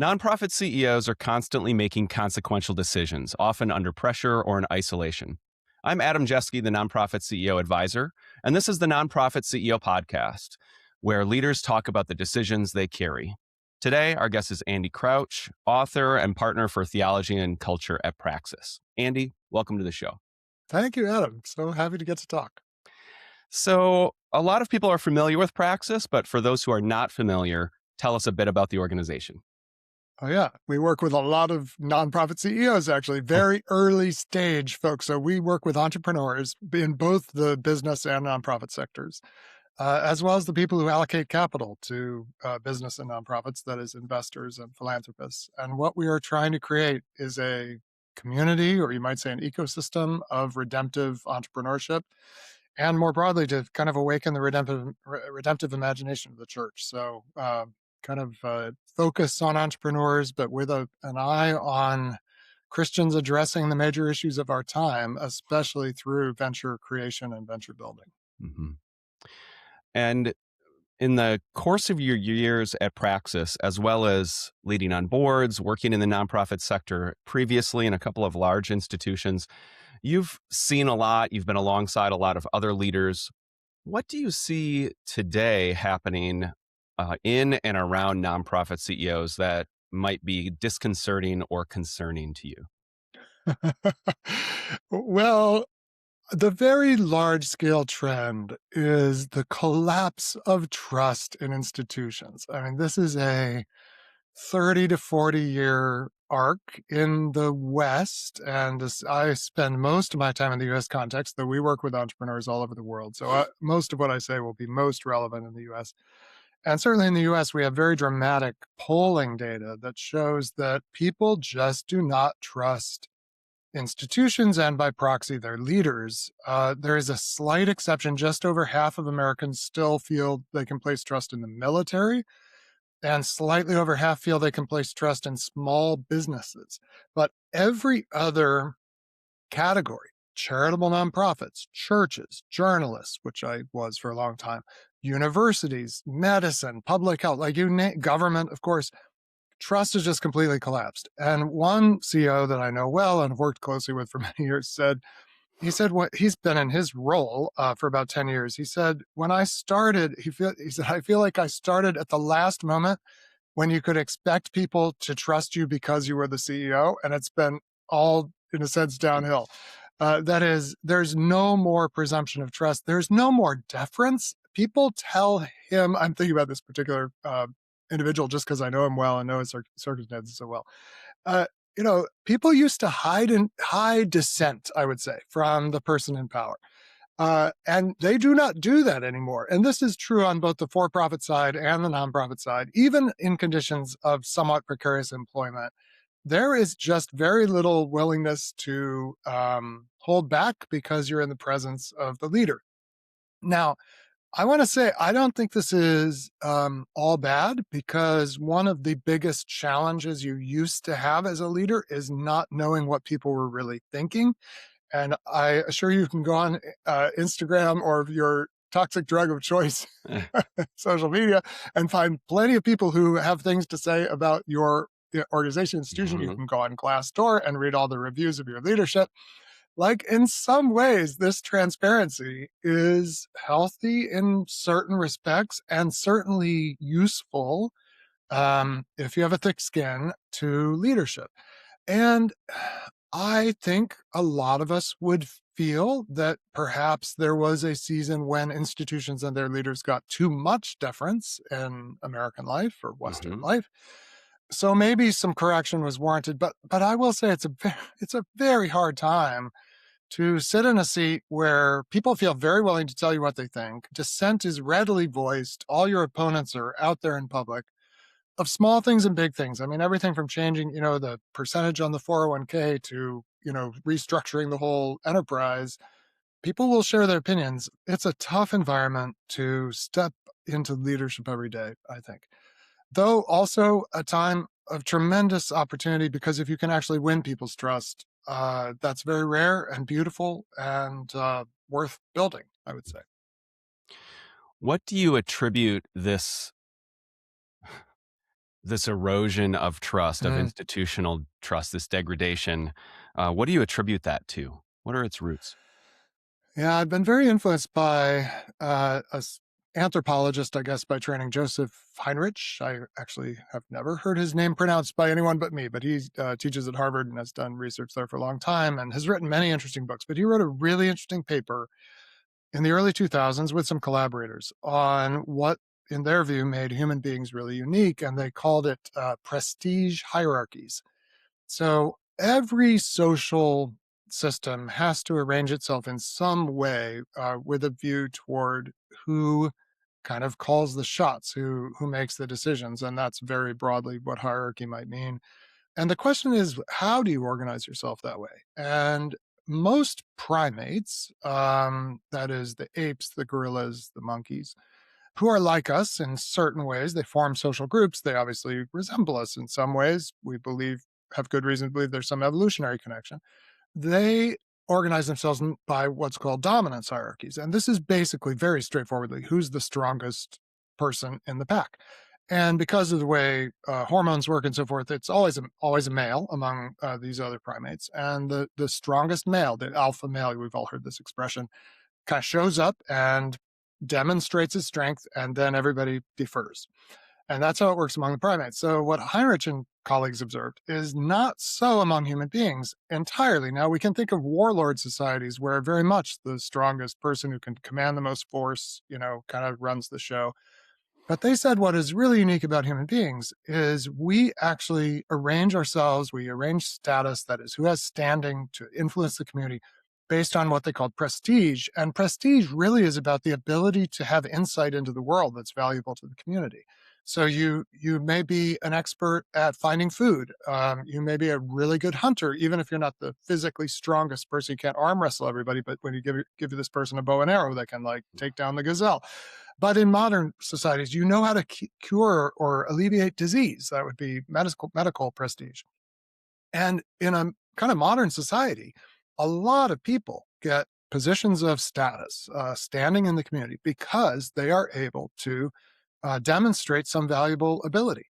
Nonprofit CEOs are constantly making consequential decisions, often under pressure or in isolation. I'm Adam Jeske, the Nonprofit CEO Advisor, and this is the Nonprofit CEO Podcast, where leaders talk about the decisions they carry. Today, our guest is Andy Crouch, author and partner for Theology and Culture at Praxis. Andy, welcome to the show. Thank you, Adam. So happy to get to talk. So, a lot of people are familiar with Praxis, but for those who are not familiar, tell us a bit about the organization. Oh, yeah. We work with a lot of nonprofit CEOs, actually, very early stage folks. So we work with entrepreneurs in both the business and nonprofit sectors, as well as the people who allocate capital to business and nonprofits, that is, investors and philanthropists. And what we are trying to create is a community, or you might say an ecosystem of redemptive entrepreneurship, and more broadly to kind of awaken the redemptive imagination of the church. So focus on entrepreneurs, but with an eye on Christians addressing the major issues of our time, especially through venture creation and venture building. Mm-hmm. And in the course of your years at Praxis, as well as leading on boards, working in the nonprofit sector previously in a couple of large institutions, you've seen a lot. You've been alongside a lot of other leaders. What do you see today happening in and around nonprofit CEOs that might be disconcerting or concerning to you? Well, the very large scale trend is the collapse of trust in institutions. I mean, this is a 30 to 40-year arc in the West. And I spend most of my time in the US context, though we work with entrepreneurs all over the world. So most of what I say will be most relevant in the US. And certainly in the US, we have very dramatic polling data that shows that people just do not trust institutions and by proxy their leaders. There is a slight exception. Just over half of Americans still feel they can place trust in the military, and slightly over half feel they can place trust in small businesses. But every other category, charitable nonprofits, churches, journalists, which I was for a long time, universities, medicine, public health, like you name, government, of course, trust has just completely collapsed. And one CEO that I know well and have worked closely with for many years he said what he's been in his role for about 10 years. He said, when I started, he said, I feel like I started at the last moment when you could expect people to trust you because you were the CEO, and it's been all, in a sense, downhill. That is, there's no more presumption of trust. There's no more deference. People tell him, I'm thinking about this particular individual just because I know him well and know his circumstances so well. People used to hide dissent, I would say, from the person in power. And they do not do that anymore. And this is true on both the for-profit side and the nonprofit side, even in conditions of somewhat precarious employment. There is just very little willingness to hold back because you're in the presence of the leader. Now, I want to say, I don't think this is all bad, because one of the biggest challenges you used to have as a leader is not knowing what people were really thinking. And I assure you can go on Instagram or your toxic drug of choice, social media, and find plenty of people who have things to say about your organization, institution. Mm-hmm. You can go on Glassdoor and read all the reviews of your leadership. Like, in some ways, this transparency is healthy in certain respects and certainly useful if you have a thick skin to leadership. And I think a lot of us would feel that perhaps there was a season when institutions and their leaders got too much deference in American life or Western Mm-hmm. life. So maybe some correction was warranted, but I will say it's a very hard time to sit in a seat where people feel very willing to tell you what they think. Dissent is readily voiced. All your opponents are out there in public, of small things and big things. I mean, everything from changing, the percentage on the 401k to, restructuring the whole enterprise. People will share their opinions. It's a tough environment to step into leadership every day, I think. Though also a time of tremendous opportunity, because if you can actually win people's trust, that's very rare and beautiful and worth building, I would say. What do you attribute this this erosion of trust, of Mm. institutional trust, this degradation, what do you attribute that to? What are its roots? Yeah, I've been very influenced by anthropologist, I guess, by training, Joseph Heinrich. I actually have never heard his name pronounced by anyone but me, but he teaches at Harvard and has done research there for a long time and has written many interesting books. But he wrote a really interesting paper in the early 2000s with some collaborators on what, in their view, made human beings really unique. And they called it prestige hierarchies. So every social system has to arrange itself in some way with a view toward who kind of calls the shots, who makes the decisions, and that's very broadly what hierarchy might mean. And the question is, how do you organize yourself that way? And most primates, that is the apes, the gorillas, the monkeys, who are like us in certain ways. They form social groups. They obviously resemble us in some ways. We believe, have good reason to believe there's some evolutionary connection. They organize themselves by what's called dominance hierarchies. And this is basically very straightforwardly who's the strongest person in the pack. And because of the way hormones work and so forth, it's always a male among these other primates. And the strongest male, the alpha male, we've all heard this expression, kind of shows up and demonstrates his strength, and then everybody defers. And that's how it works among the primates. So, what Heinrich and colleagues observed is not so among human beings entirely. Now, we can think of warlord societies where very much the strongest person who can command the most force, kind of runs the show. But they said what is really unique about human beings is we actually arrange ourselves, we arrange status, that is, who has standing to influence the community based on what they called prestige. And prestige really is about the ability to have insight into the world that's valuable to the community. So you may be an expert at finding food. You may be a really good hunter, even if you're not the physically strongest person. You can't arm wrestle everybody, but when you give this person a bow and arrow, they can like take down the gazelle. But in modern societies, you know how to cure or alleviate disease. That would be medical prestige. And in a kind of modern society, a lot of people get positions of status, standing in the community, because they are able to demonstrate some valuable ability.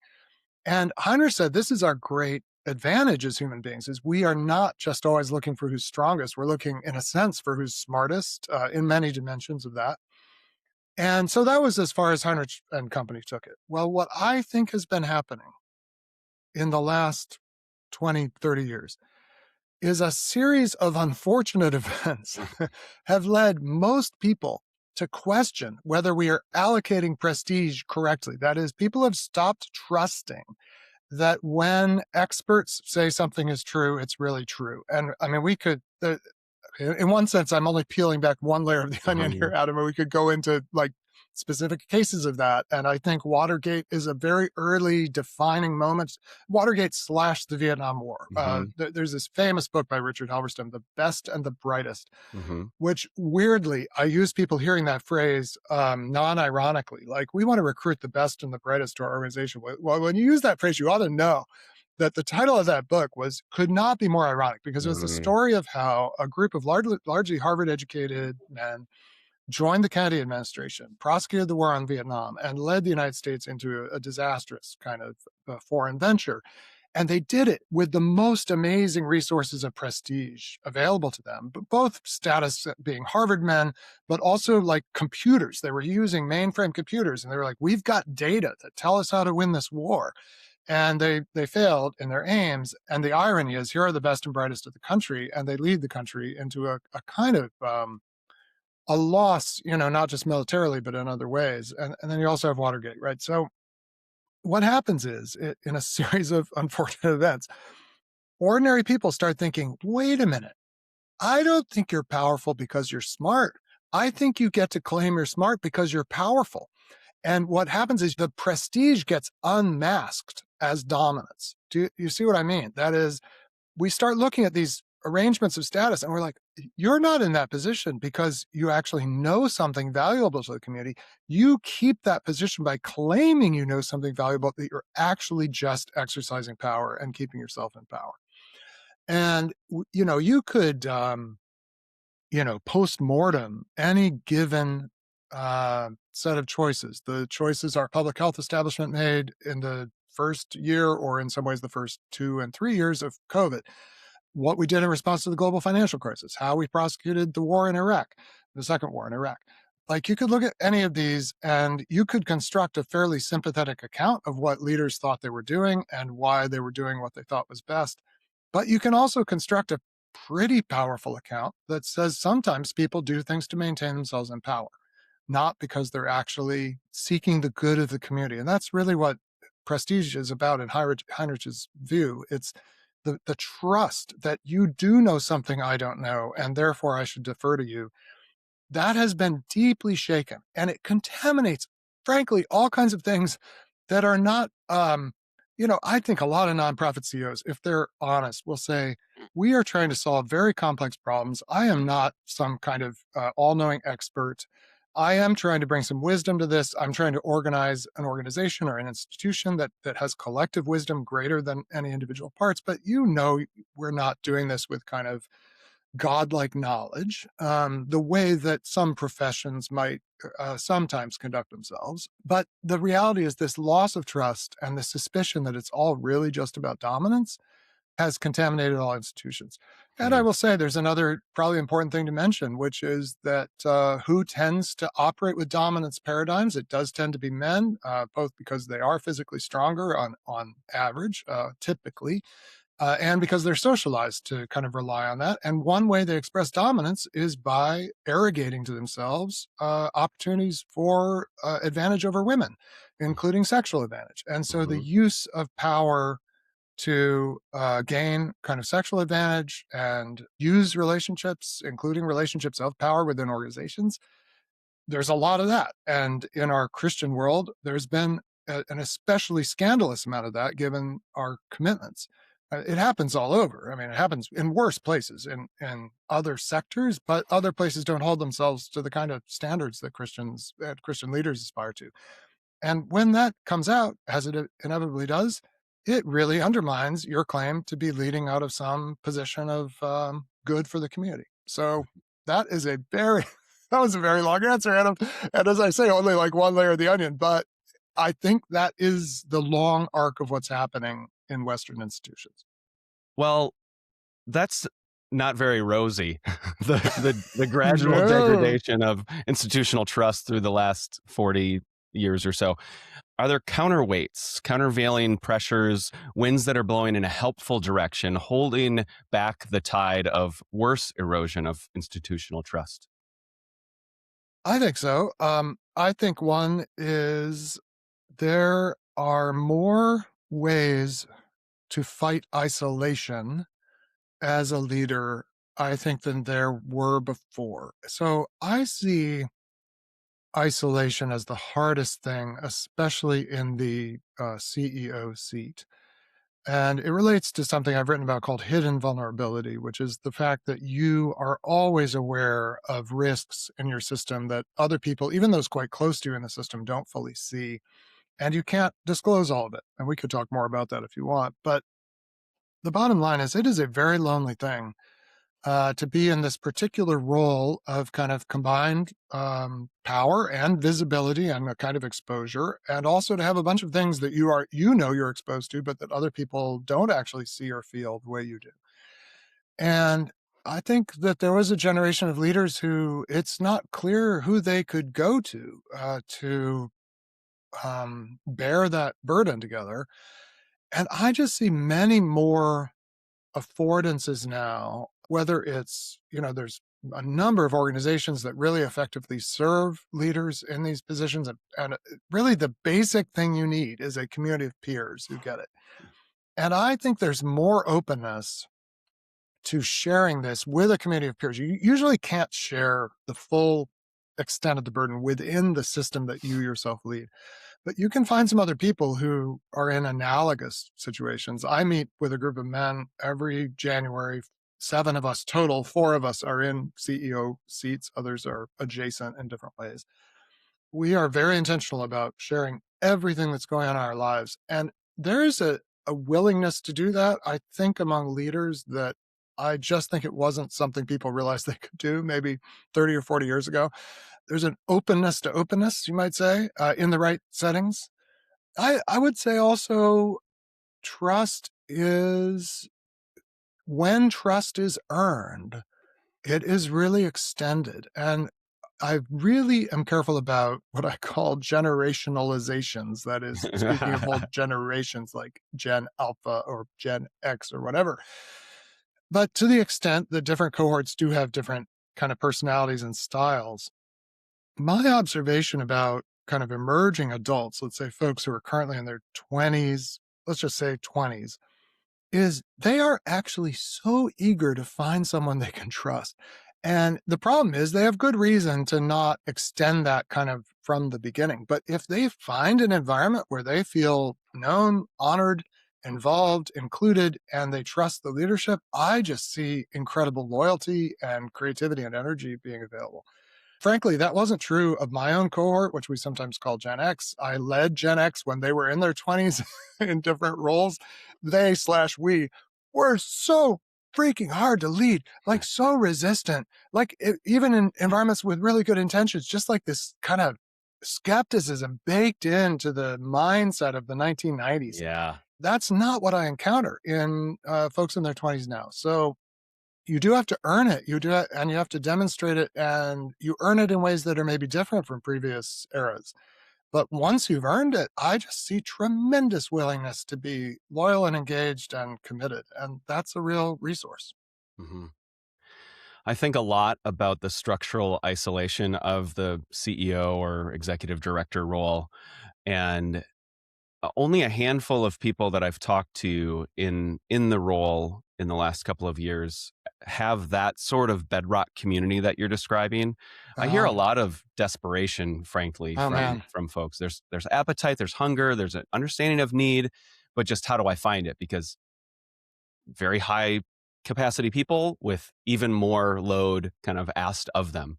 And Heinrich said this is our great advantage as human beings: is we are not just always looking for who's strongest. We're looking, in a sense, for who's smartest in many dimensions of that. And so that was as far as Heinrich and company took it. Well, what I think has been happening in the last 20, 30 years is a series of unfortunate events have led most people to question whether we are allocating prestige correctly. That is, people have stopped trusting that when experts say something is true, it's really true. And I mean, in one sense, I'm only peeling back one layer of the onion Yeah. here, Adam, and we could go into like specific cases of that. And I think Watergate is a very early defining moment. Watergate / the Vietnam War. Mhm, There's this famous book by Richard Halberstam, The Best and the Brightest, mhm, which weirdly, I use people hearing that phrase non-ironically. Like, we want to recruit the best and the brightest to our organization. Well, when you use that phrase, you ought to know that the title of that book could not be more ironic, because it was the mhm, story of how a group of largely Harvard educated men joined the Kennedy administration, prosecuted the war on Vietnam, and led the United States into a disastrous kind of foreign venture. And they did it with the most amazing resources of prestige available to them, but both status being Harvard men, but also like computers. They were using mainframe computers, and they were like, we've got data that tell us how to win this war. And they failed in their aims. And the irony is, here are the best and brightest of the country, and they lead the country into a kind of a loss, not just militarily, but in other ways. And then you also have Watergate, right? So what happens is, in a series of unfortunate events, ordinary people start thinking, wait a minute, I don't think you're powerful because you're smart. I think you get to claim you're smart because you're powerful. And what happens is the prestige gets unmasked as dominance. Do you see what I mean? That is, we start looking at these arrangements of status and we're like, you're not in that position because you actually know something valuable to the community. You keep that position by claiming you know something valuable, that you're actually just exercising power and keeping yourself in power. And you could post mortem any given set of choices. The choices our public health establishment made in the first year, or in some ways the first 2 and 3 years of COVID, what we did in response to the global financial crisis, how we prosecuted the war in Iraq, the second war in Iraq. Like, you could look at any of these and you could construct a fairly sympathetic account of what leaders thought they were doing and why they were doing what they thought was best. But you can also construct a pretty powerful account that says sometimes people do things to maintain themselves in power, not because they're actually seeking the good of the community. And that's really what prestige is about in Heinrich's view. It's the trust that you do know something I don't know, and therefore I should defer to you. That has been deeply shaken, and it contaminates, frankly, all kinds of things that are not, I think a lot of nonprofit CEOs, if they're honest, will say, we are trying to solve very complex problems. I am not some kind of all knowing expert. I am trying to bring some wisdom to this. I'm trying to organize an organization or an institution that has collective wisdom greater than any individual parts. But we're not doing this with kind of godlike knowledge, the way that some professions might sometimes conduct themselves. But the reality is, this loss of trust and the suspicion that it's all really just about dominance has contaminated all institutions. And I Mm, will say there's another probably important thing to mention, which is that who tends to operate with dominance paradigms? It does tend to be men, both because they are physically stronger on average, typically, and because they're socialized to kind of rely on that. And one way they express dominance is by arrogating to themselves opportunities for advantage over women, including sexual advantage. And so the mhm, use of power to gain kind of sexual advantage and use relationships, including relationships of power within organizations, there's a lot of that. And in our Christian world, there's been an especially scandalous amount of that given our commitments. It happens all over. I mean, it happens in worse places in other sectors, but other places don't hold themselves to the kind of standards that Christian leaders aspire to. And when that comes out, as it inevitably does, it really undermines your claim to be leading out of some position of good for the community. So that is a very, that was a very long answer, Adam. And as I say, only like one layer of the onion. But I think that is the long arc of what's happening in Western institutions. well, that's not very rosy. The gradual No, degradation of institutional trust through the last 40 years or so. Are there counterweights, countervailing pressures, winds that are blowing in a helpful direction, holding back the tide of worse erosion of institutional trust? I think so. I think one is there are more ways to fight isolation as a leader, I think, than there were before. So I see isolation as the hardest thing, especially in the CEO seat. And it relates to something I've written about called hidden vulnerability, which is the fact that you are always aware of risks in your system that other people, even those quite close to you in the system, don't fully see. And you can't disclose all of it. And we could talk more about that if you want. But the bottom line is, it is a very lonely thing to be in this particular role of kind of combined power and visibility and a kind of exposure, and also to have a bunch of things that you're exposed to, but that other people don't actually see or feel the way you do. And I think that there was a generation of leaders who it's not clear who they could go to bear that burden together. And I just see many more affordances now, whether it's, there's a number of organizations that really effectively serve leaders in these positions. And really, the basic thing you need is a community of peers who get it. And I think there's more openness to sharing this with a community of peers. You usually can't share the full extent of the burden within the system that you yourself lead, but you can find some other people who are in analogous situations. I meet with a group of men every January, 7 of us total. 4 of us are in CEO seats, others are adjacent in different ways. We are very intentional about sharing everything that's going on in our lives. And there is a willingness to do that, I think, among leaders that I just think it wasn't something people realized they could do maybe 30 or 40 years ago. There's an openness to openness, you might say, in the right settings. I would say also trust is when trust is earned, it is really extended. And I really am careful about what I call generationalizations. That is, speaking of whole generations like Gen Alpha or Gen X or whatever. But to the extent that different cohorts do have different kind of personalities and styles, my observation about kind of emerging adults, let's say folks who are currently in their 20s, let's just say 20s, is they are actually so eager to find someone they can trust. And the problem is they have good reason to not extend that kind of from the beginning. But if they find an environment where they feel known, honored, involved, included, and they trust the leadership, I just see incredible loyalty and creativity and energy being available. Frankly, that wasn't true of my own cohort, which we sometimes call Gen X. I led Gen X when they were in their 20s in different roles. They slash we were so freaking hard to lead, like so resistant, like even in environments with really good intentions, just like this kind of skepticism baked into the mindset of the 1990s. Yeah. That's not what I encounter in folks in their 20s now. So you do have to earn it. You do, and you have to demonstrate it, and you earn it in ways that are maybe different from previous eras. But once you've earned it, I just see tremendous willingness to be loyal and engaged and committed, and that's a real resource. Mhm. I think a lot about the structural isolation of the CEO or executive director role. And only a handful of people that I've talked to in the role in the last couple of years have that sort of bedrock community that you're describing. I hear a Oh, lot of desperation, frankly, oh man, from folks. There's appetite, there's hunger, there's an understanding of need, but just how do I find it? Because very high capacity people with even more load kind of asked of them.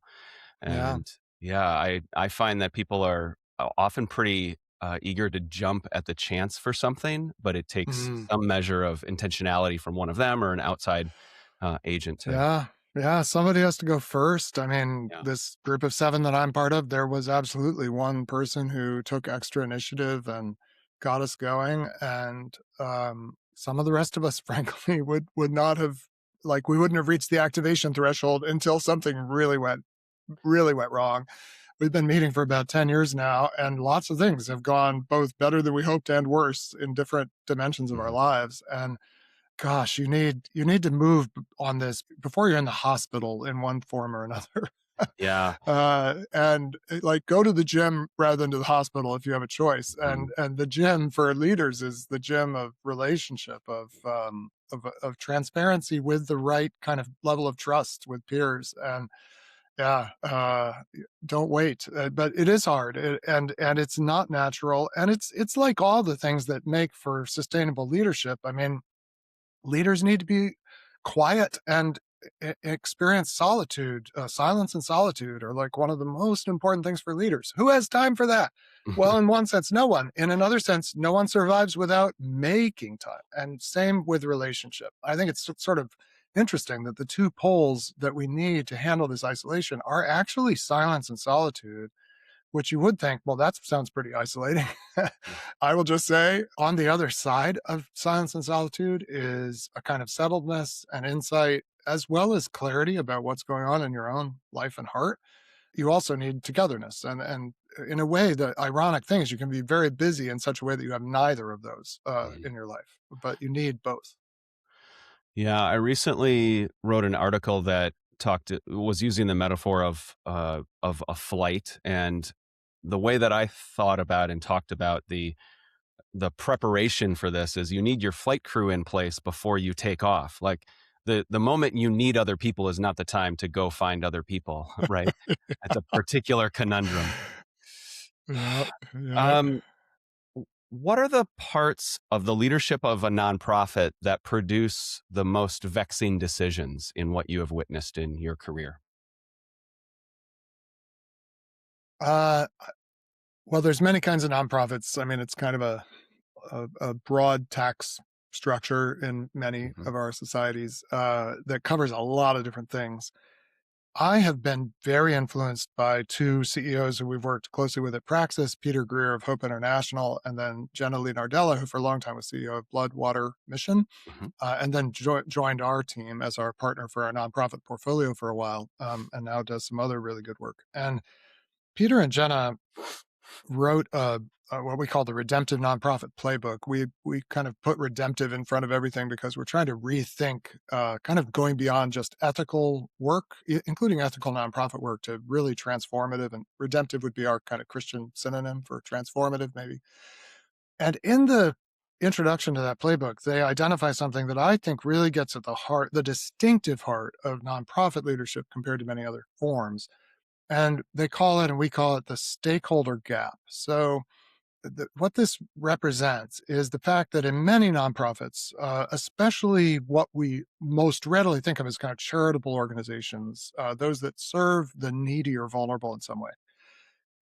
yeah. And yeah, I find that people are often pretty eager to jump at the chance for something, but it takes Mm. some measure of intentionality from one of them or an outside agent to, Yeah, yeah, somebody has to go first. I mean, yeah. this group of 7 that I'm part of, there was absolutely one person who took extra initiative and got us going, and, some of the rest of us, frankly, would not have like, we wouldn't have reached the activation threshold until something really went wrong. We've been meeting for about 10 years now, and lots of things have gone both better than we hoped and worse in different dimensions of our Mhm. lives, and gosh, you need to move on this before you're in the hospital in one form or another. Yeah. And like go to the gym rather than to the hospital if you have a choice. And Mhm. and the gym for leaders is the gym of relationship, of transparency with the right kind of level of trust with peers. And yeah, don't wait. But it is hard, and it's not natural. And it's like all the things that make for sustainable leadership. I mean, leaders need to be quiet and experience solitude. Silence and solitude are like one of the most important things for leaders. Who has time for that? Well, in one sense, no one. In another sense, no one survives without making time. And same with relationship. I think it's sort of interesting that the two poles that we need to handle this isolation are actually silence and solitude, which you would think, well, that sounds pretty isolating. I will just say, on the other side of silence and solitude is a kind of settledness and insight, as well as clarity about what's going on in your own life and heart. You also need togetherness. And in a way, the ironic thing is you can be very busy in such a way that you have neither of those Mhm. in your life, but you need both. Yeah, I recently wrote an article that talked was using the metaphor of a flight, and the way that I thought about and talked about the preparation for this is you need your flight crew in place before you take off. Like the moment you need other people is not the time to go find other people, right? That's a particular conundrum. Yeah, yeah. Um, what are the parts of the leadership of a nonprofit that produce the most vexing decisions in what you have witnessed in your career? Uh, well, there's many kinds of nonprofits. I mean, it's kind of a broad tax structure in many Mhm. of our societies that covers a lot of different things. I have been very influenced by two CEOs who we've worked closely with at Praxis, Peter Greer of Hope International, and then Jenna Lee Nardella, who for a long time was CEO of Blood Water Mission, Mhm. and then joined our team as our partner for our nonprofit portfolio for a while, and now does some other really good work. And Peter and Jenna wrote what we call the redemptive nonprofit playbook. We kind of put redemptive in front of everything because we're trying to rethink, kind of going beyond just ethical work, including ethical nonprofit work, to really transformative. And redemptive would be our kind of Christian synonym for transformative, maybe. And in the introduction to that playbook, they identify something that I think really gets at the heart, the distinctive heart of nonprofit leadership compared to many other forms. And they call it, and we call it, the stakeholder gap. So what this represents is the fact that in many nonprofits, especially what we most readily think of as kind of charitable organizations, those that serve the needy or vulnerable in some way,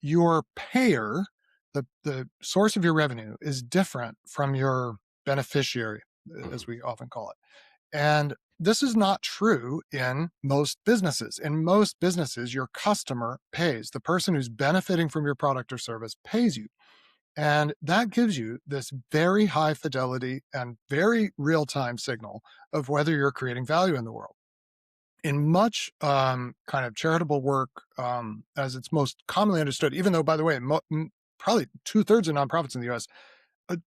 your payer, the source of your revenue, is different from your beneficiary, as Mhm. we often call it. And this is not true in most businesses. In most businesses, your customer pays. The person who's benefiting from your product or service pays you. And that gives you this very high fidelity and very real time signal of whether you're creating value in the world. In much kind of charitable work, as it's most commonly understood, even though, by the way, probably two-thirds of nonprofits in the US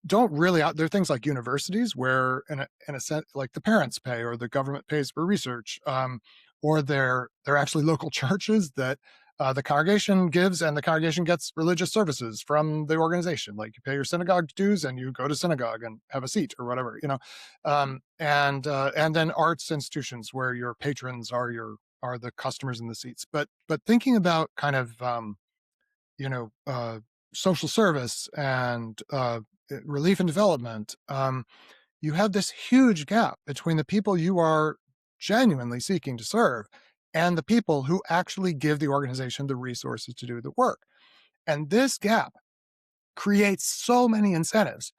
don't really there are things like universities where in a sense, like, the parents pay or the government pays for research, or they're actually local churches that the congregation gives, and the congregation gets religious services from the organization. Like, you pay your synagogue dues and you go to synagogue and have a seat or whatever, and then arts institutions where your patrons are the customers in the seats. But thinking about kind of you know, social service and relief and development, you have this huge gap between the people you are genuinely seeking to serve and the people who actually give the organization the resources to do the work. And this gap creates so many incentives,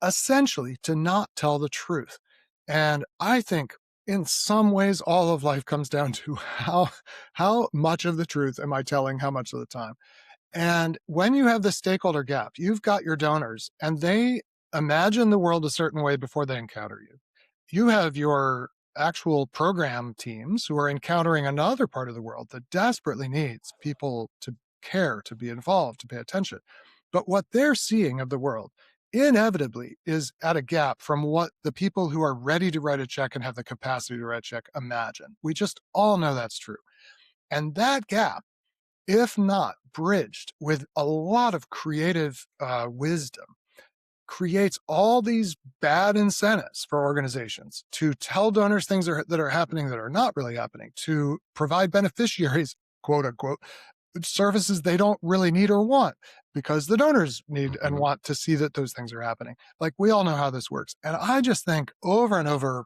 essentially, to not tell the truth. And I think in some ways, all of life comes down to how much of the truth am I telling, how much of the time. And when you have the stakeholder gap, you've got your donors and they imagine the world a certain way before they encounter you. You have your actual program teams who are encountering another part of the world that desperately needs people to care, to be involved, to pay attention. But what they're seeing of the world inevitably is at a gap from what the people who are ready to write a check and have the capacity to write a check imagine. We just all know that's true. And that gap, if not bridged with a lot of creative wisdom, creates all these bad incentives for organizations to tell donors things that are happening that are not really happening, to provide beneficiaries, quote unquote, services they don't really need or want because the donors need and Mhm. want to see that those things are happening. Like, we all know how this works. And I just think over and over,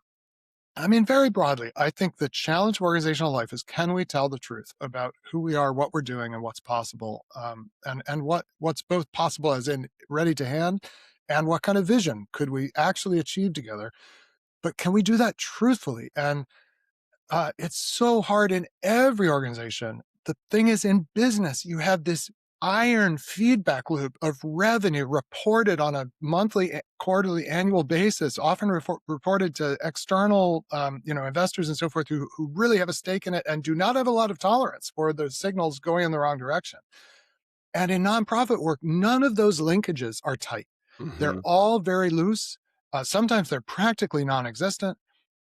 I mean, very broadly, I think the challenge of organizational life is, can we tell the truth about who we are, what we're doing, and what's possible, and what's both possible as in ready to hand, and what kind of vision could we actually achieve together? But can we do that truthfully? And it's so hard in every organization. The thing is, in business, you have this iron feedback loop of revenue reported on a monthly, quarterly, annual basis, often reported to external, investors and so forth, who really have a stake in it and do not have a lot of tolerance for the signals going in the wrong direction. And in nonprofit work, none of those linkages are tight. They're Mhm. all very loose. Sometimes they're practically non existent.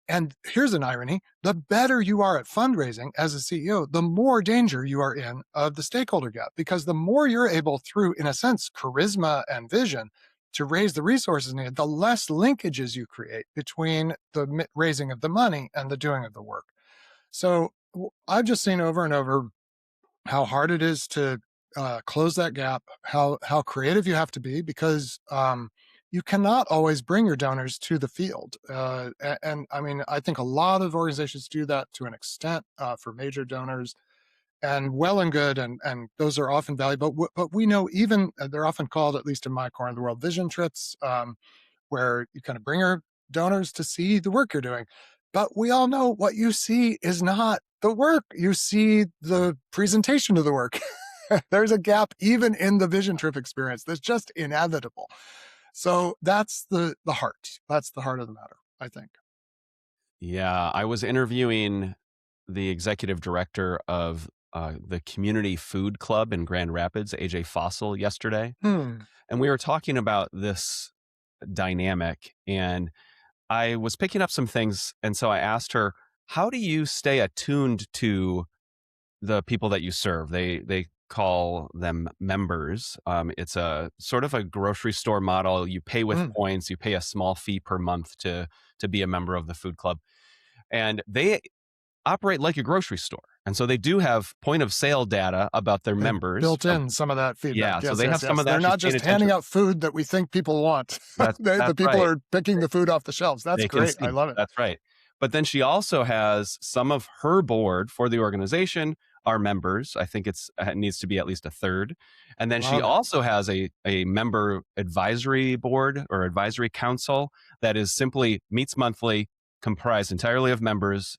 And here's an irony: the better you are at fundraising as a CEO, the more danger you are in of the stakeholder gap, because the more you're able, through, in a sense, charisma and vision, to raise the resources needed, the less linkages you create between the raising of the money and the doing of the work. So I've just seen over and over how hard it is to close that gap, how creative you have to be, because you cannot always bring your donors to the field. And I mean, I think a lot of organizations do that to an extent for major donors, and well and good, and those are often valuable. But we know, even they're often called, at least in my corner of the world, vision trips, where you kind of bring your donors to see the work you're doing. But we all know what you see is not the work, you see the presentation of the work. There's a gap even in the vision trip experience that's just inevitable. So that's the heart. That's the heart of the matter, I think. Yeah, I was interviewing the executive director of the Community Food Club in Grand Rapids, AJ Fossil, yesterday. Hmm. And we were talking about this dynamic. And I was picking up some things. And so I asked her, how do you stay attuned to the people that you serve? They call them members. It's a sort of a grocery store model. You pay with Hmm. points. You pay a small fee per month to be a member of the food club, and they operate like a grocery store. And so they do have point of sale data about their They've members. built in some of that feedback. Yeah, so Yes, they yes, have some yes. of They're that. She's not paying just handing attention. out food that we think people want. The That's people right. are picking the food off the shelves. That's They can great. I see. love it. That's right. But then she also has some of her board for the organization are members. I think it needs to be at least a third. And then she Love it. also has a member advisory board or advisory council that is simply meets monthly, comprised entirely of members,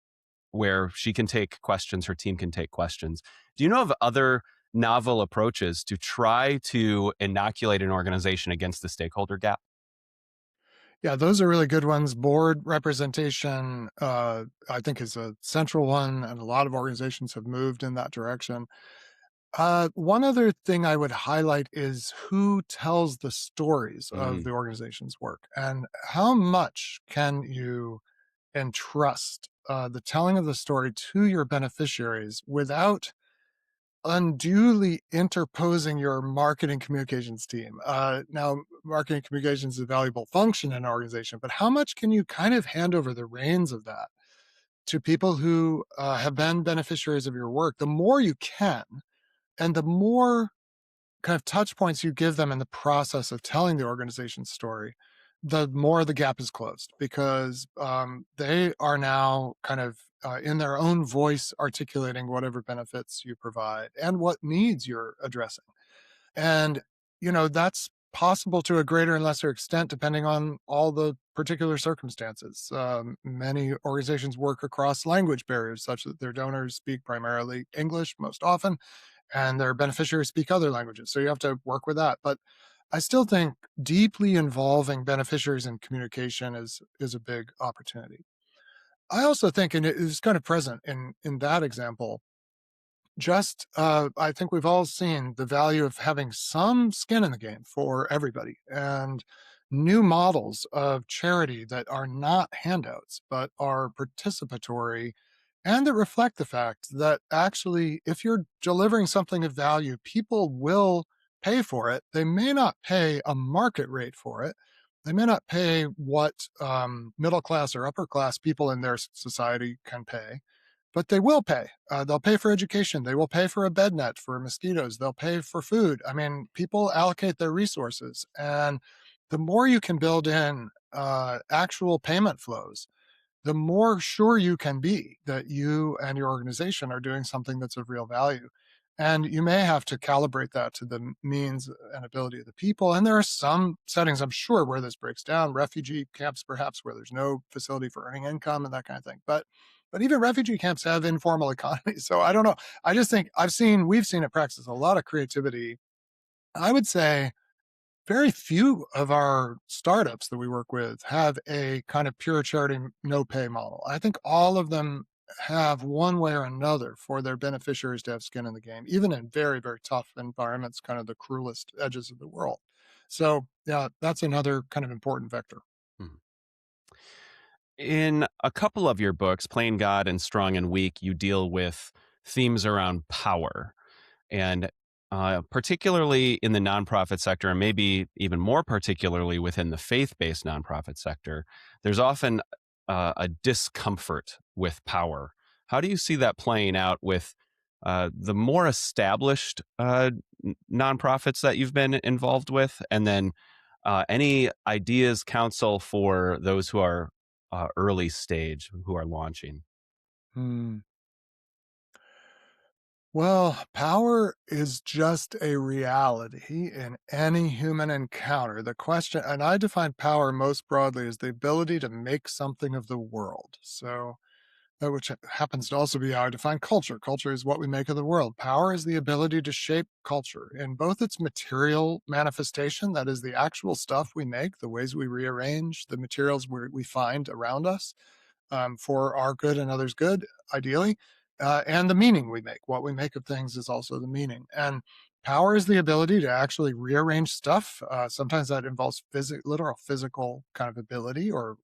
where she can take questions, her team can take questions. Do you know of other novel approaches to try to inoculate an organization against the stakeholder gap? Yeah, those are really good ones. Board representation, I think, is a central one, and a lot of organizations have moved in that direction. One other thing I would highlight is who tells the stories of Mm, the organization's work, and how much can you entrust the telling of the story to your beneficiaries without unduly interposing your marketing communications team. Now, marketing communications is a valuable function in an organization, but how much can you kind of hand over the reins of that to people who have been beneficiaries of your work? The more you can, and the more kind of touch points you give them in the process of telling the organization's story, the more the gap is closed because they are now kind of in their own voice articulating whatever benefits you provide and what needs you're addressing. And, that's possible to a greater and lesser extent depending on all the particular circumstances. Many organizations work across language barriers such that their donors speak primarily English most often and their beneficiaries speak other languages. So you have to work with that. But I still think deeply involving beneficiaries in communication is a big opportunity. I also think, and it is kind of present in that example, just I think we've all seen the value of having some skin in the game for everybody and new models of charity that are not handouts but are participatory and that reflect the fact that actually if you're delivering something of value people will pay for it. They may not pay a market rate for it. They may not pay what middle class or upper class people in their society can pay, but they will pay. They'll pay for education. They will pay for a bed net for mosquitoes. They'll pay for food. I mean, people allocate their resources. And the more you can build in actual payment flows, the more sure you can be that you and your organization are doing something that's of real value. And you may have to calibrate that to the means and ability of the people. And there are some settings, I'm sure, where this breaks down, refugee camps, perhaps, where there's no facility for earning income and that kind of thing. But even refugee camps have informal economies. So I don't know. I just think we've seen at Praxis a lot of creativity. I would say very few of our startups that we work with have a kind of pure charity no pay model. I think all of them have one way or another for their beneficiaries to have skin in the game, even in very, very tough environments, kind of the cruelest edges of the world. So, yeah, that's another kind of important vector. mhm. In a couple of your books, Plain God and Strong and Weak, you deal with themes around power. And particularly in the nonprofit sector, and maybe even more particularly within the faith based nonprofit sector, there's often a discomfort with power. How do you see that playing out with the more established nonprofits that you've been involved with? And then any ideas, counsel for those who are early stage, who are launching? Hmm. Well, power is just a reality in any human encounter. The question, and I define power most broadly as the ability to make something of the world. So, which happens to also be how I define culture. Culture is what we make of the world. Power is the ability to shape culture in both its material manifestation, that is, the actual stuff we make, the ways we rearrange the materials we find around us, for our good and others' good, ideally, and the meaning we make. What we make of things is also the meaning. And power is the ability to actually rearrange stuff. Sometimes that involves literal physical kind of ability, or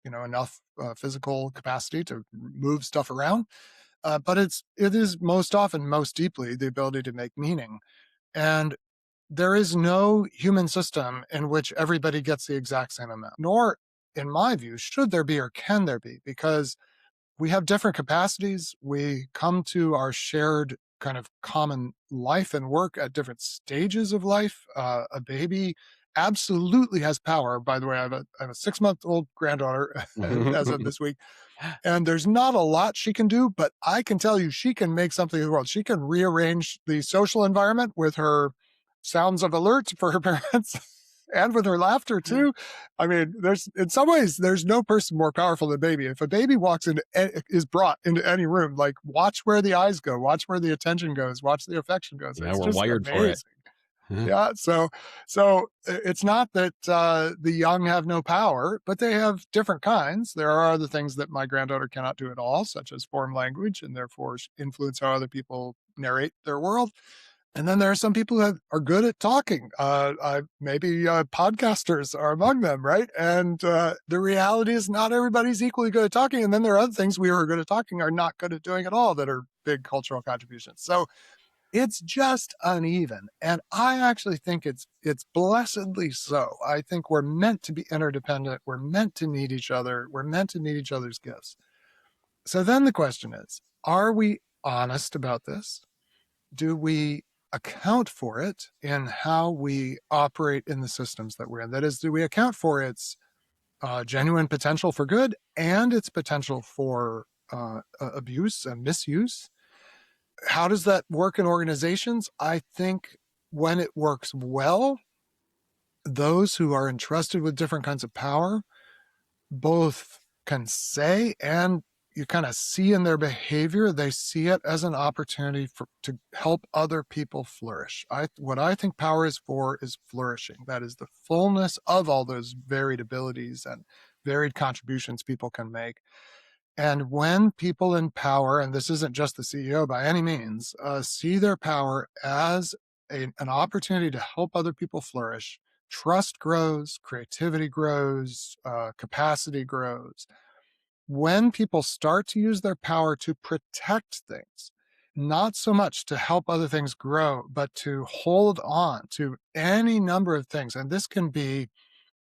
enough physical capacity to move stuff around. But it is most often, most deeply, the ability to make meaning. And there is no human system in which everybody gets the exact same amount, nor, in my view, should there be or can there be, because we have different capacities. We come to our shared kind of common life and work at different stages of life. A baby absolutely has power. By the way, I have a 6-month-old granddaughter as of this week, and there's not a lot she can do, but I can tell you she can make something of the world. She can rearrange the social environment with her sounds of alert for her parents and with her laughter too. I mean, there's in some ways there's no person more powerful than a baby. If a baby walks into is brought into any room, like watch where the eyes go, watch where the attention goes, watch the affection goes. Yeah, It's we're just wired for it. amazing. Yeah, it's not that the young have no power, but they have different kinds. There are other things that my granddaughter cannot do at all, such as form language and therefore influence how other people narrate their world. And then there are some people that are good at talking. Maybe podcasters are among them, right? And the reality is not everybody's equally good at talking. And then there are other things we who are good at talking are not good at doing at all that are big cultural contributions. So it's just uneven, and I actually think it's blessedly so. I think we're meant to be interdependent. We're meant to need each other. We're meant to need each other's gifts. So then the question is, are we honest about this? Do we account for it in how we operate in the systems that we're in? That is, do we account for its genuine potential for good and its potential for abuse and misuse? How does that work in organizations? I think when it works well, those who are entrusted with different kinds of power both can say, and you kind of see in their behavior, they see it as an opportunity to help other people flourish. What I think power is for is flourishing. That is the fullness of all those varied abilities and varied contributions people can make. And when people in power, and this isn't just the CEO by any means, see their power as an opportunity to help other people flourish, trust grows, creativity grows, capacity grows. When people start to use their power to protect things, not so much to help other things grow, but to hold on to any number of things. And this can be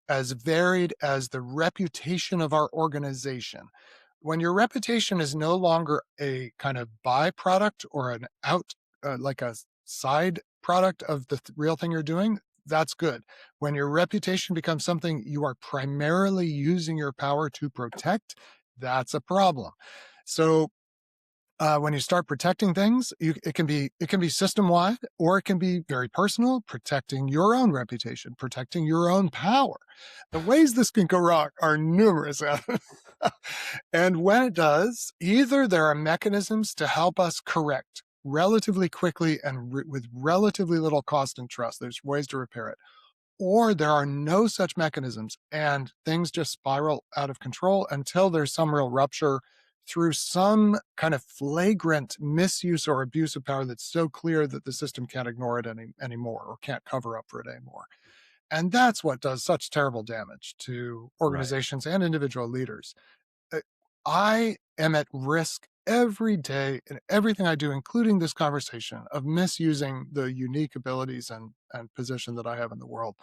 as varied as the reputation of our organization. When your reputation is no longer a kind of byproduct or an like a side product of the real thing you're doing, that's good. When your reputation becomes something you are primarily using your power to protect, that's a problem. So when you start protecting things, it can be system wide, or it can be very personal, protecting your own reputation, protecting your own power. The ways this can go wrong are numerous. And when it does, either there are mechanisms to help us correct relatively quickly and with relatively little cost and trust. There's ways to repair it, or there are no such mechanisms and things just spiral out of control until there's some real rupture through some kind of flagrant misuse or abuse of power that's so clear that the system can't ignore it anymore, or can't cover up for it anymore. And that's what does such terrible damage to Right. organizations and individual leaders. uh, I am at risk every day in everything I do, including this conversation, of misusing the unique abilities and position that I have in the world.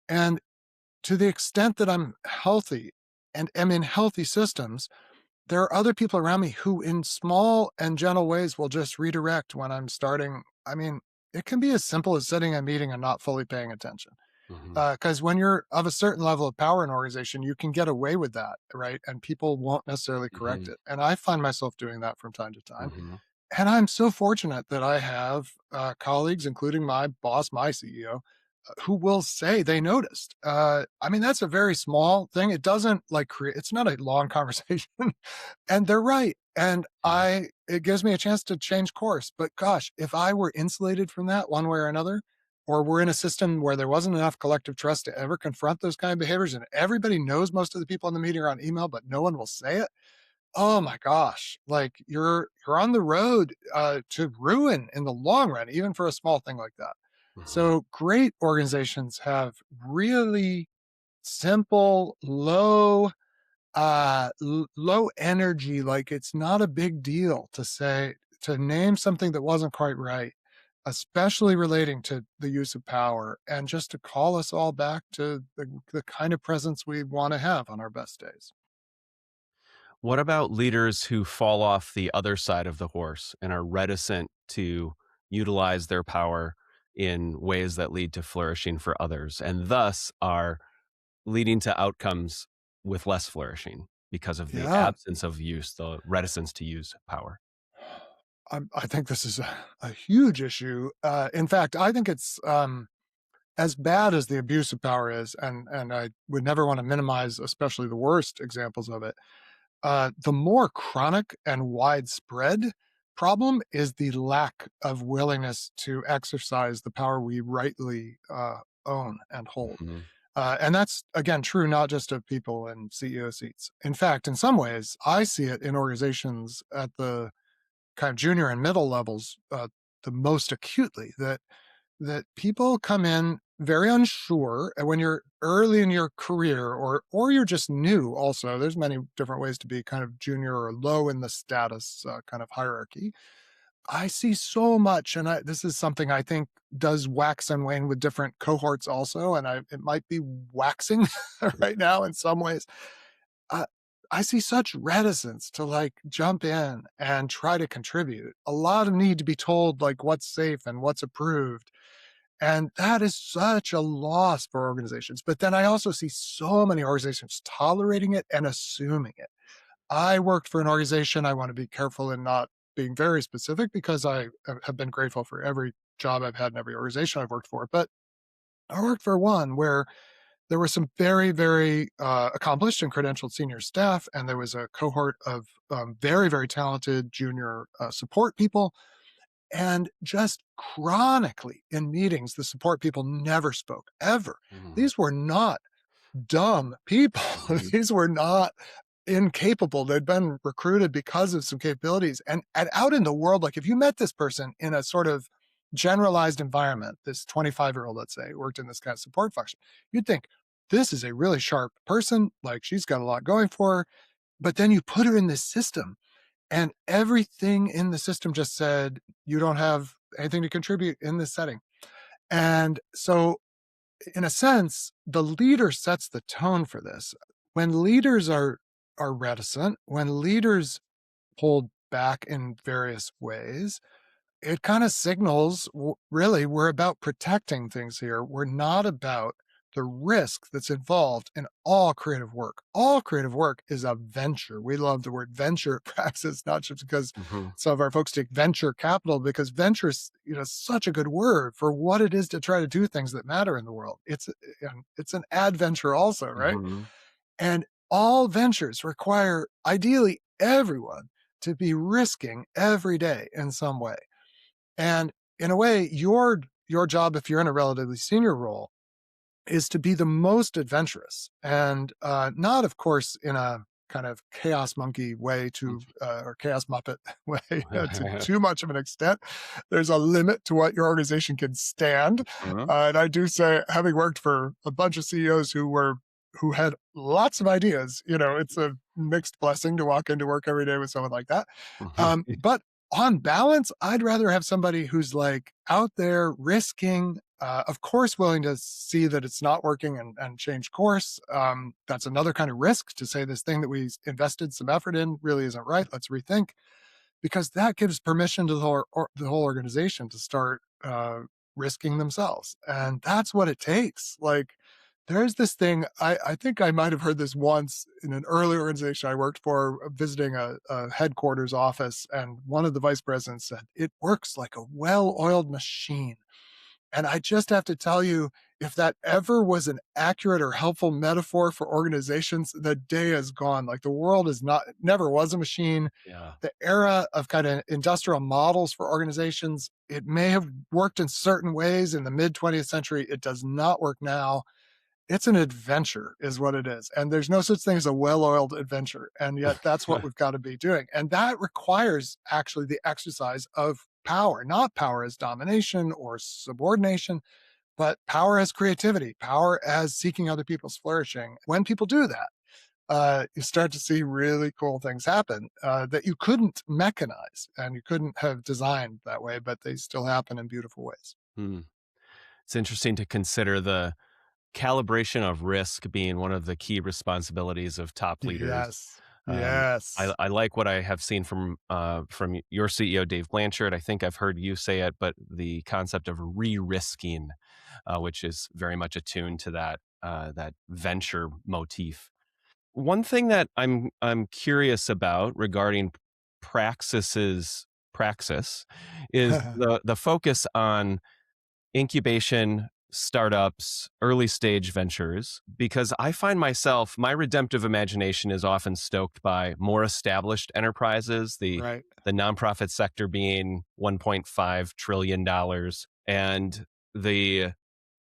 And to the extent that I'm healthy and am in healthy systems, there are other people around me who, in small and gentle ways, will just redirect when I'm starting. I mean, it can be as simple as sitting in a meeting and not fully paying attention. Hmm. Because when you're of a certain level of power in an organization, you can get away with that, right? And people won't necessarily correct Hmm. it. And I find myself doing that from time to time. Hmm. And I'm so fortunate that I have colleagues, including my boss, my CEO, who will say they noticed. I mean, that's a very small thing. It doesn't like create, it's not a long conversation. And they're right. And Mhm. it gives me a chance to change course. But gosh, if I were insulated from that one way or another, or we're in a system where there wasn't enough collective trust to ever confront those kind of behaviors, and everybody knows most of the people in the meeting are on email, but no one will say it. Oh my gosh, like you're on the road to ruin in the long run, even for a small thing like that. Mhm. So great organizations have really simple, low energy, like it's not a big deal to say, to name something that wasn't quite right, especially relating to the use of power, and just to call us all back to the kind of presence we want to have on our best days. What about leaders who fall off the other side of the horse and are reticent to utilize their power in ways that lead to flourishing for others and thus are leading to outcomes with less flourishing because of the Yeah, absence of use, the reticence to use power? I think this is a huge issue. In fact, I think it's as bad as the abuse of power is, and I would never want to minimize, especially the worst examples of it. The more chronic and widespread problem is the lack of willingness to exercise the power we rightly own and hold. Mhm. And that's, again, true not just of people in CEO seats. In fact, in some ways, I see it in organizations at the kind of junior and middle levels the most acutely, that people come in very unsure, and when you're early in your career, or you're just new. Also, there's many different ways to be kind of junior or low in the status kind of hierarchy. I see so much, and this is something I think does wax and wane with different cohorts also, and it might be waxing right now in some ways. uh, I see such reticence to like jump in and try to contribute. A lot of need to be told like what's safe and what's approved, and that is such a loss for organizations. But then I also see so many organizations tolerating it and assuming it. I worked for an organization, I want to be careful in not being very specific because have been grateful for every job I've had in every organization I've worked for. But I worked for one where there were some very, very accomplished and credentialed senior staff, and there was a cohort of very, very talented junior support people. And just chronically in meetings, the support people never spoke ever. Mhm. These were not dumb people. Mhm. These were not incapable. They'd been recruited because of some capabilities. And out in the world, like if you met this person in a sort of generalized environment, this 25-year-old, let's say, worked in this kind of support function, you'd think, this is a really sharp person. Like she's got a lot going for her. But then you put her in this system, and everything in the system just said, you don't have anything to contribute in this setting. And so in a sense, the leader sets the tone for this. When leaders are reticent, when leaders hold back in various ways, it kind of signals really we're about protecting things here. We're not about the risk that's involved in all creative work. All creative work is a venture. We love the word venture at Praxis, not just because Mhm. some of our folks take venture capital, because venture is, such a good word for what it is to try to do things that matter in the world. It's an adventure also, right? Mhm. And all ventures require ideally everyone to be risking every day in some way. And in a way, your job, if you're in a relatively senior role, is to be the most adventurous, and not, of course, in a kind of chaos monkey way or chaos muppet way to too much of an extent. There's a limit to what your organization can stand. Mhm. And I do say, having worked for a bunch of CEOs who had lots of ideas, it's a mixed blessing to walk into work every day with someone like that. Mhm. But on balance, I'd rather have somebody who's like out there risking, of course, willing to see that it's not working and change course. That's another kind of risk, to say this thing that we invested some effort in really isn't right. Let's rethink, because that gives permission to the whole organization to start risking themselves. And that's what it takes. Like, there's this thing, I think I might have heard this once in an early organization I worked for, visiting a headquarters office. And one of the vice presidents said, it works like a well oiled machine. And I just have to tell you, if that ever was an accurate or helpful metaphor for organizations, the day is gone. Like the world is not, never was a machine. Yeah. The era of kind of industrial models for organizations, it may have worked in certain ways in the mid 20th century. It does not work now. It's an adventure, is what it is. And there's no such thing as a well oiled adventure. And yet that's what we've got to be doing. And that requires actually the exercise of power, not power as domination or subordination, but power as creativity, power as seeking other people's flourishing. When people do that, you start to see really cool things happen that you couldn't mechanize and you couldn't have designed that way, but they still happen in beautiful ways. Hmm. It's interesting to consider the calibration of risk being one of the key responsibilities of top leaders. Yes. Um, Yes. I like what I have seen from your CEO Dave Blanchard. I think I've heard you say it, but the concept of re-risking, which is very much attuned to that venture motif. One thing that I'm curious about regarding Praxis is the focus on incubation, startups, early stage ventures, because I find myself, my redemptive imagination is often stoked by more established enterprises, Right. the nonprofit sector being $1.5 trillion dollars, and the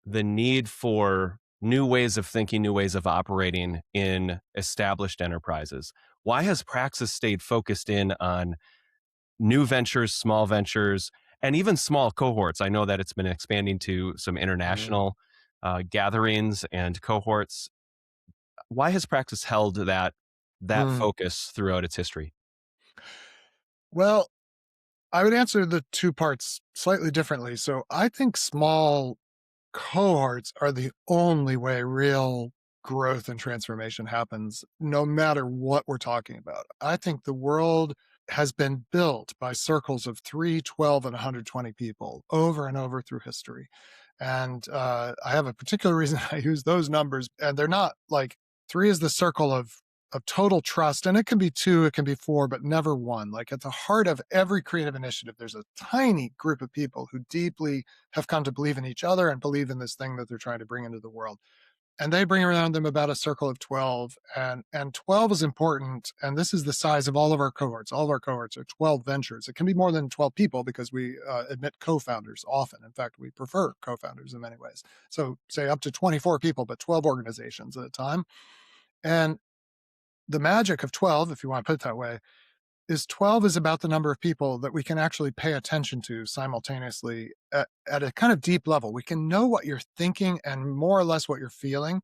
the need for new ways of thinking, new ways of operating in established enterprises. Why has Praxis stayed focused in on new ventures, small ventures, and even small cohorts? I know that it's been expanding to some Mm. international gatherings and cohorts. Why has Praxis held that Mm. focus throughout its history? Well, I would answer the two parts slightly differently. So I think small cohorts are the only way real growth and transformation happens, no matter what we're talking about. I think the world has been built by circles of 3, 12, and 120 people over and over through history. And I have a particular reason I use those numbers, and they're not like three is the circle of total trust, and it can be two, it can be four, but never one. Like at the heart of every creative initiative, there's a tiny group of people who deeply have come to believe in each other and believe in this thing that they're trying to bring into the world. And they bring around them about a circle of 12. And 12 is important. And this is the size of all of our cohorts. All of our cohorts are 12 ventures. It can be more than 12 people because we admit co-founders often. In fact, we prefer co-founders in many ways. So say up to 24 people, but 12 organizations at a time. And the magic of 12, if you want to put it that way, is 12 is about the number of people that we can actually pay attention to simultaneously at a kind of deep level. We can know what you're thinking and more or less what you're feeling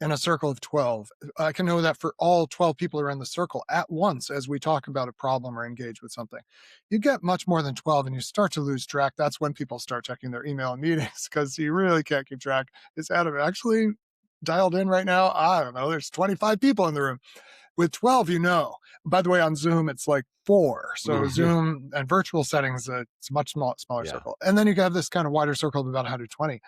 in a circle of 12. I can know that for all 12 people who are in the circle at once as we talk about a problem or engage with something. You get much more than 12 and you start to lose track. That's when people start checking their email and meetings because you really can't keep track. Is Adam actually dialed in right now? I don't know. There's 25 people in the room. With 12, you know. By the way, on Zoom, it's like 4. So Mhm. Zoom and virtual settings, it's a much smaller Yeah. circle. And then you have this kind of wider circle of about 120.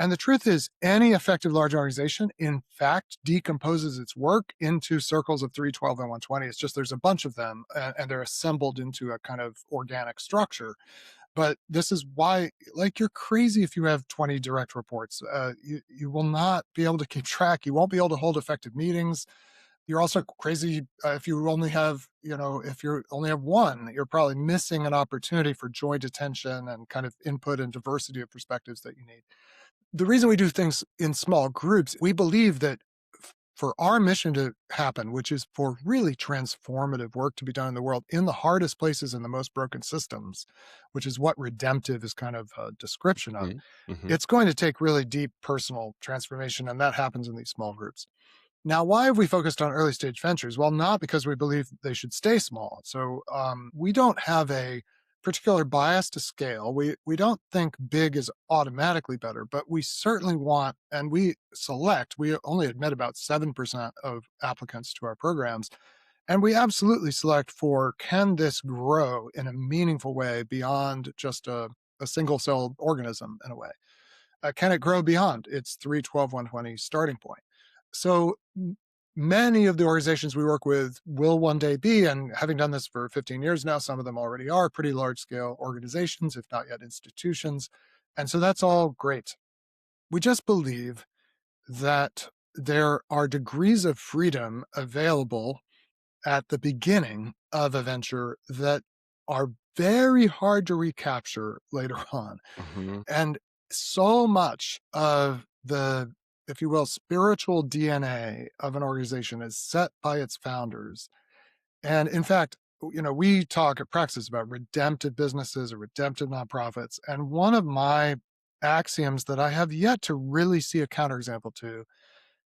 And the truth is, any effective large organization, in fact, decomposes its work into circles of 3, 12, and 120. It's just there's a bunch of them, and they're assembled into a kind of organic structure. But this is why, like, you're crazy if you have 20 direct reports. You will not be able to keep track. You won't be able to hold effective meetings. You're also crazy if you only have, if you only have one, you're probably missing an opportunity for joint attention and kind of input and diversity of perspectives that you need. The reason we do things in small groups, we believe that for our mission to happen, which is for really transformative work to be done in the world in the hardest places and the most broken systems, which is what redemptive is kind of a description of, Mhm. Mhm. it's going to take really deep personal transformation. And that happens in these small groups. Now, why have we focused on early stage ventures? Well, not because we believe they should stay small. So we don't have a particular bias to scale. We don't think big is automatically better, but we certainly want, and we select. We only admit about 7% of applicants to our programs, and we absolutely select for can this grow in a meaningful way beyond just a single celled organism in a way. Can it grow beyond its 3, 12, 120 starting point? So many of the organizations we work with will one day be, and having done this for 15 years now, some of them already are pretty large scale organizations, if not yet institutions. And so that's all great. We just believe that there are degrees of freedom available at the beginning of a venture that are very hard to recapture later on. Hmm. And so much of the, if you will, spiritual DNA of an organization is set by its founders. And in fact, we talk at Praxis about redemptive businesses or redemptive nonprofits. And one of my axioms that I have yet to really see a counterexample to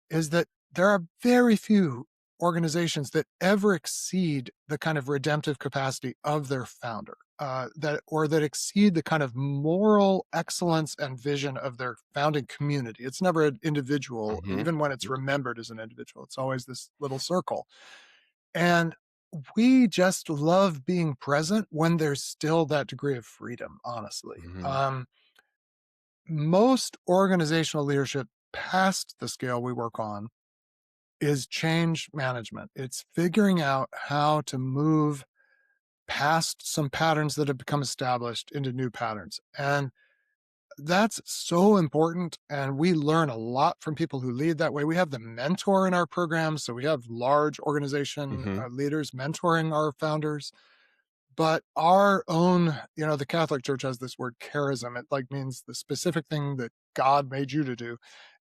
is that there are very few organizations that ever exceed the kind of redemptive capacity of their founder, that exceed the kind of moral excellence and vision of their founding community. It's never an individual, Hmm. even when it's remembered as an individual. It's always this little circle. And we just love being present when there's still that degree of freedom, honestly. Hmm. Most organizational leadership past the scale we work on is change management. It's figuring out how to move past some patterns that have become established into new patterns. And that's so important. And we learn a lot from people who lead that way. We have the mentor in our programs. So we have large organization Hmm. leaders mentoring our founders. But our own, the Catholic Church has this word charism. It like means the specific thing that God made you to do,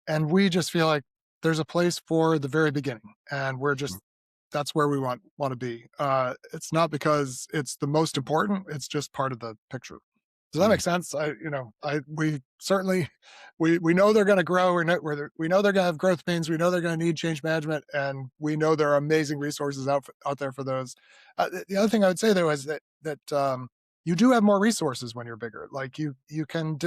and we just feel like there's a place for the very beginning, and we're just that's where we want to be. It's not because it's the most important, it's just part of the picture. Does that Yeah. make sense? We certainly we know they're going to grow. We know they're going to have growth pains. We know they're going to need change management, and we know there are amazing resources out there for those. The other thing I would say though is that you do have more resources when you're bigger. Like you can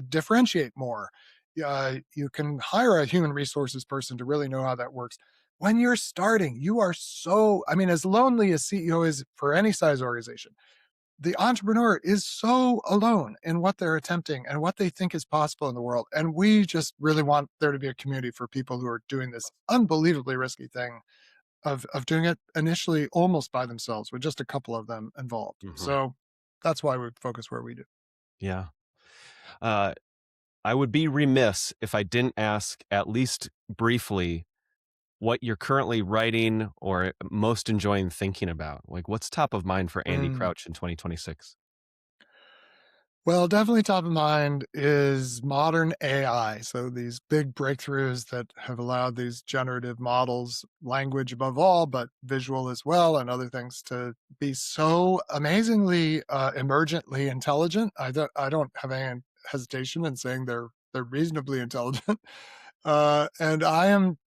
differentiate more. You can hire a human resources person to really know how that works. When you're starting, you are so, I mean, as lonely as CEO is for any size organization, the entrepreneur is so alone in what they're attempting and what they think is possible in the world. And we just really want there to be a community for people who are doing this unbelievably risky thing of doing it initially almost by themselves with just a couple of them involved. Hmm. So that's why we focus where we do. Yeah. Uh, I would be remiss if I didn't ask, at least briefly, what you're currently writing or most enjoying thinking about. Like, what's top of mind for Andy Mm. Crouch in 2026? Well, definitely top of mind is modern AI. So these big breakthroughs that have allowed these generative models, language above all, but visual as well, and other things to be so amazingly emergently intelligent. I don't have any hesitation in saying they're reasonably intelligent. And I am,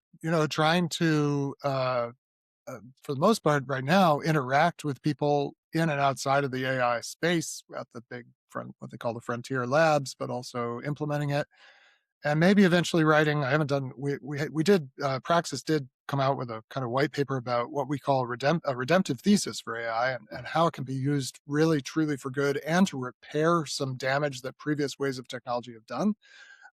trying to for the most part right now, interact with people in and outside of the AI space at the big front, what they call the frontier labs, but also implementing it. And maybe eventually writing. I haven't done. We did. Praxis did come out with a kind of white paper about what we call a redemptive thesis for AI and how it can be used really truly for good and to repair some damage that previous ways of technology have done.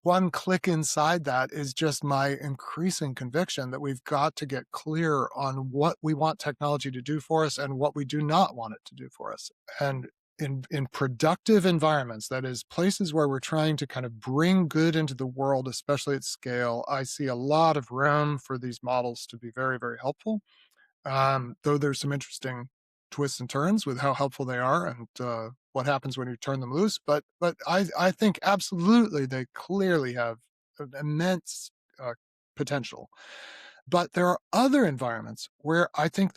One click inside that is just my increasing conviction that we've got to get clear on what we want technology to do for us and what we do not want it to do for us. And in productive environments, that is places where we're trying to kind of bring good into the world, especially at scale, I see a lot of room for these models to be very, very helpful. Though there's some interesting twists and turns with how helpful they are and what happens when you turn them loose. But I think absolutely they clearly have an immense potential. But there are other environments where I think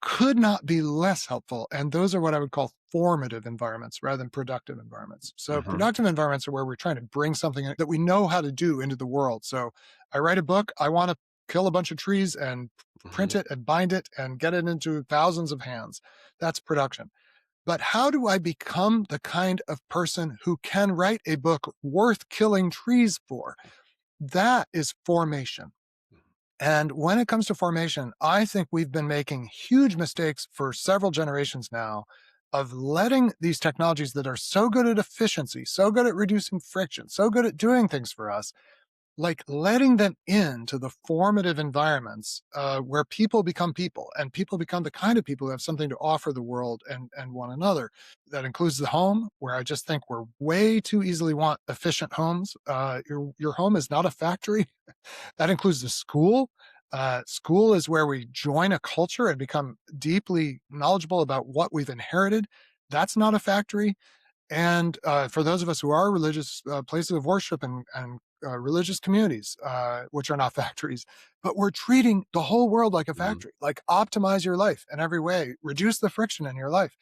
could not be less helpful. And those are what I would call formative environments rather than productive environments. So, Hmm. productive environments are where we're trying to bring something that we know how to do into the world. So, I write a book, I want to kill a bunch of trees and Hmm. print it and bind it and get it into thousands of hands. That's production. But how do I become the kind of person who can write a book worth killing trees for? That is formation. And when it comes to formation, I think we've been making huge mistakes for several generations now of letting these technologies that are so good at efficiency, so good at reducing friction, so good at doing things for us, like letting them into the formative environments where people become people and people become the kind of people who have something to offer the world and one another. That includes the home, where I just think we're way too easily want efficient homes. Your home is not a factory. That includes the school. School is where we join a culture and become deeply knowledgeable about what we've inherited. That's not a factory. And for those of us who are religious places of worship and religious communities, which are not factories, but we're treating the whole world like a Mhm. factory, like optimize your life in every way, reduce the friction in your life.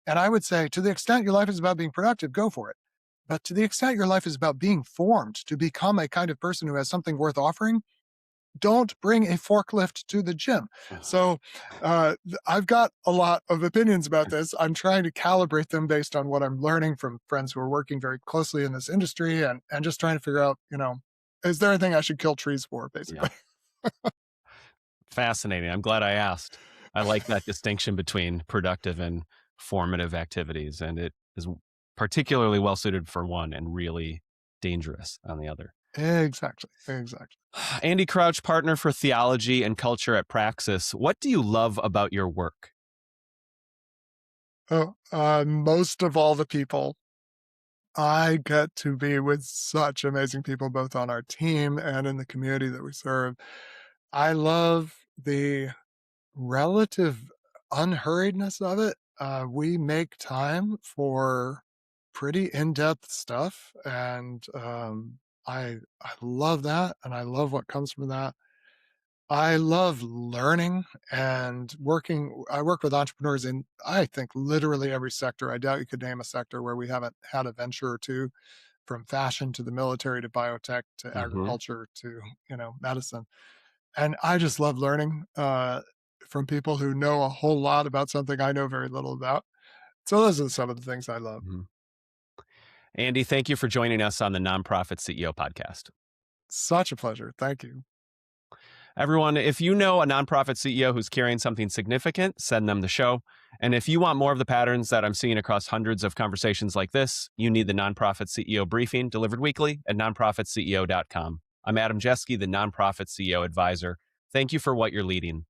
And I would say, to the extent your life is about being productive, go for it. But to the extent your life is about being formed to become a kind of person who has something worth offering, don't bring a forklift to the gym. So I've got a lot of opinions about this. I'm trying to calibrate them based on what I'm learning from friends who are working very closely in this industry and just trying to figure out, is there anything I should kill trees for, Yeah. basically? Fascinating. I'm glad I asked. I like that distinction between productive and formative activities, and it is particularly well suited for one and really dangerous on the other. Exactly. Exactly. Andy Crouch, partner for theology and culture at Praxis. What do you love about your work? Oh, most of all the people. I get to be with such amazing people, both on our team and in the community that we serve. I love the relative unhurriedness of it. We make time for pretty in-depth stuff, and I love that, and I love what comes from that. I love learning and working. I work with entrepreneurs in, I think, literally every sector. I doubt you could name a sector where we haven't had a venture or two, from fashion to the military to biotech to Hmm. agriculture to medicine. And I just love learning from people who know a whole lot about something I know very little about. So those are some of the things I love. Hmm. Andy, thank you for joining us on the Nonprofit CEO podcast. Such a pleasure. Thank you. Everyone, if you know a nonprofit CEO who's carrying something significant, send them the show. And if you want more of the patterns that I'm seeing across hundreds of conversations like this, you need the Nonprofit CEO briefing delivered weekly at nonprofitceo.com. I'm Adam Jeske, the Nonprofit CEO advisor. Thank you for what you're leading.